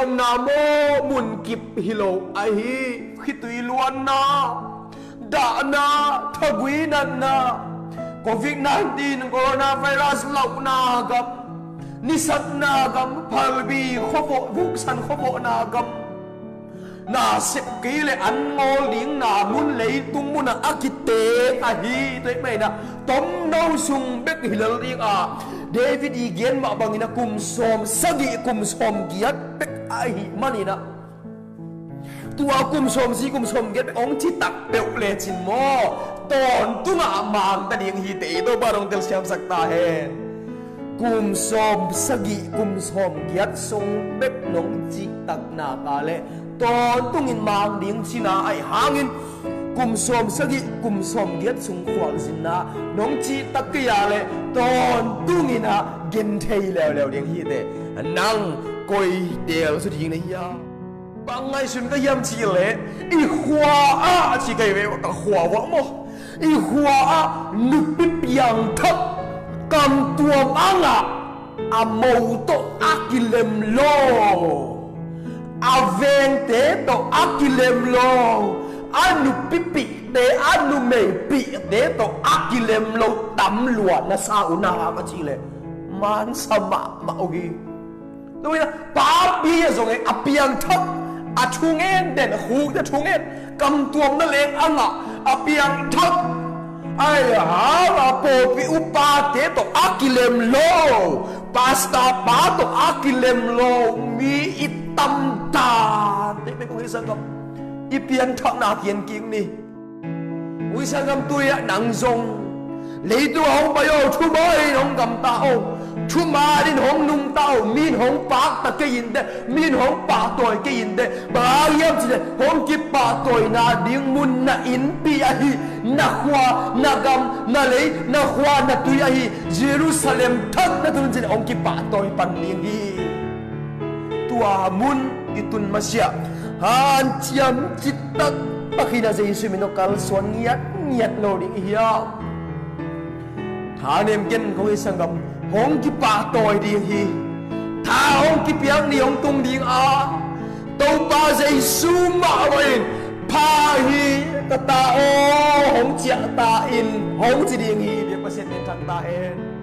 om na mo mun kip hilo ahi khitui luan na da na thagui nan na COVID-19 coronavirus lau na gam nisat na gam phalbi khobo vuksan khobo na gam na sep kile an ngol ding na mun lei tung mun akite ahi toi mai na tom no sung bek hilal ding a David igen ma bangina kum som sagi kum som giat bek ahi manina tua kum som si kum som get ong chi tak beu le chin mo ton tunga mang ta ding hi te do barong tel siam sakta hen kum som sagi kum som giat sung bek nong chi tak na ka le ton tungin mang ding china ai hangin kum som sagi kum som giat sung khwal sin na nong chi tak ya le ton tungina gen thei leo leo ding hi te nang koi del su ding ne ya bangai sun ka yam chi le I khwa a chi kai ve ka khwa wa mo I khwa a nu pi piang thak kam tuam anga a mo to akilem lo avente to akilem lo anu pipi te anu me pi te to akilem lo tam luan na sa una ka chi le man sama ma ogi tôi là ba bia rồi cái apiang thấp chung en den khu ta chung en cầm tuom nó lên ăn à apiang thấp ai ha là po pi upa te to akilem lo pasta pa to akilem lo mi itam ta te pe ko isang kam ipian thap na kian king ni isang kam tôi nang zong lấy tôi không bao giờ thu bơi không cầm tao thu mà đến không nung tao min không bạc ta cái gì đấy min không bạc tuổi cái gì đấy bao nhiêu chứ không kịp bạc tuổi na điên mun na in pi ahi na khoa na gam na lấy na khoa na tui ahi Jerusalem thắt na tuân chứ không kịp bạc tuổi pan điên hi tua mun itun masya han chiam chit tak pakina Jesu minokal suan niat lo ding hiya thà niệm kinh không isang gam hong ki pa toy đi hi tha hong ki piang ni hong tung ding a to pa Jesu ma vậy pa hi ta ta o hong chia ta in hong chi ding hi để pa sen thak ta hen